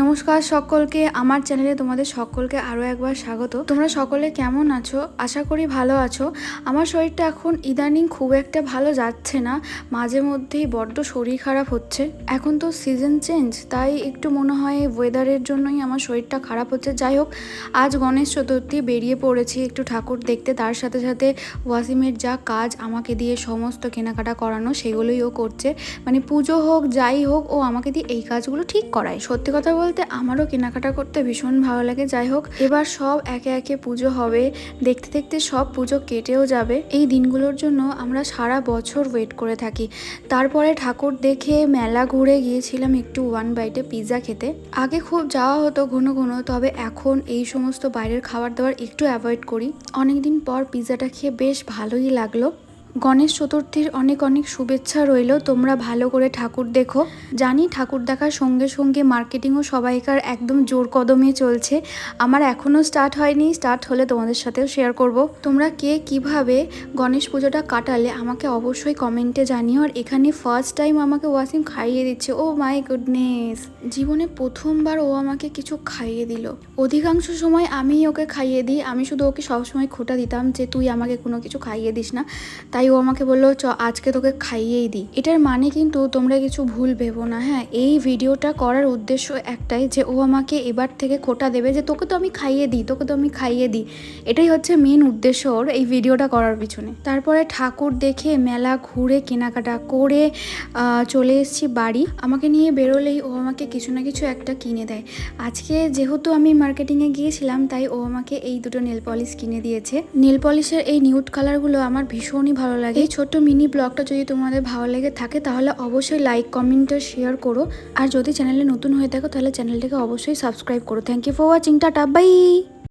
নমস্কার সকলকে, আমার চ্যানেলে তোমাদের সকলকে আরও একবার স্বাগত। তোমরা সকলে কেমন আছো? আশা করি ভালো আছো। আমার শরীরটা এখন ইদানিং খুব একটা ভালো যাচ্ছে না, মাঝে মধ্যেই বড্ড শরীর খারাপ হচ্ছে। এখন তো সিজন চেঞ্জ, তাই একটু মনে হয় ওয়েদারের জন্যই আমার শরীরটা খারাপ হচ্ছে। যাই হোক, আজ গণেশ চতুর্থী, বেরিয়ে পড়েছি একটু ঠাকুর দেখতে। তার সাথে সাথে ওয়াসিমের যা কাজ আমাকে দিয়ে সমস্ত কেনাকাটা করানো, সেগুলোই ও করছে। মানে পুজো হোক যাই হোক, ও আমাকে দিয়ে এই কাজগুলো ঠিক করায়। সত্যি কথা বলতে আমারও কেনাকাটা করতে ভীষণ ভালো লাগে। যাই হোক, এবার সব একে একে পুজো হবে, দেখতে দেখতে সব পুজো কেটেও যাবে। এই দিনগুলোর জন্য আমরা সারা বছর ওয়েট করে থাকি। তারপরে ঠাকুর দেখে মেলা ঘুরে গিয়েছিলাম একটু ওয়ান বাইটে পিৎজা খেতে। আগে খুব যাওয়া হতো ঘন ঘন, তবে এখন এই সমস্ত বাইরের খাবার দাবার একটু অ্যাভয়েড করি। অনেকদিন পর পিৎজাটা খেয়ে বেশ ভালোই লাগলো। গণেশ চতুর্থীর অনেক অনেক শুভেচ্ছা রইল। তোমরা ভালো করে ঠাকুর দেখো। জানি ঠাকুর দেখার সঙ্গে সঙ্গে মার্কেটিংও সবাইকার একদম জোর কদমে চলছে। আমার এখনও স্টার্ট হয়নি, স্টার্ট হলে তোমাদের সাথেও শেয়ার করব। তোমরা কে কিভাবে গণেশ পুজোটা কাটালে আমাকে অবশ্যই কমেন্টে জানিও। আর এখানে ফার্স্ট টাইম আমাকে ওয়াসিম খাইয়ে দিচ্ছে। ও মাই গুডনেস, জীবনে প্রথমবার ও আমাকে কিছু খাইয়ে দিল। অধিকাংশ সময় আমি ওকে খাইয়ে দিই, আমি শুধু ওকে সবসময় খোঁটা দিতাম যে তুই আমাকে কোনো কিছু খাইয়ে দিস না। তাই ও আমাকে বললো আজকে তোকে খাইয়েই দিই। এটার মানে কিন্তু তোমরা কিছু ভুল ভেবো না। হ্যাঁ, এই ভিডিওটা করার উদ্দেশ্য একটাই, যে ও আমাকে এবার থেকে খোঁটা দেবে যে তোকে তো আমি খাইয়ে দিই, তোকে তো আমি খাইয়ে দিই। এটাই হচ্ছে মেন উদ্দেশ্য ওর এই ভিডিওটা করার পিছনে। তারপরে ঠাকুর দেখে মেলা ঘুরে কেনাকাটা করে চলে এসেছি বাড়ি। আমাকে নিয়ে বেরোলেই ও আমাকে কিছু না কিছু একটা কিনে দেয়। আজকে যেহেতু আমি মার্কেটিংয়ে গিয়েছিলাম, তাই ও আমাকে এই দুটো নেল পলিশ কিনে দিয়েছে। নেল পলিশের এই নিউড কালারগুলো আমার ভীষণই ভালো লাগে। এই ছোট্ট মিনি ব্লগটা যদি তোমাদের ভালো লেগে থাকে তাহলে অবশ্যই লাইক, কমেন্ট আর শেয়ার করো। আর যদি চ্যানেলে নতুন হয়ে থাকো তাহলে চ্যানেলটাকে অবশ্যই সাবস্ক্রাইব করো। Thank you for watching. Tata, by.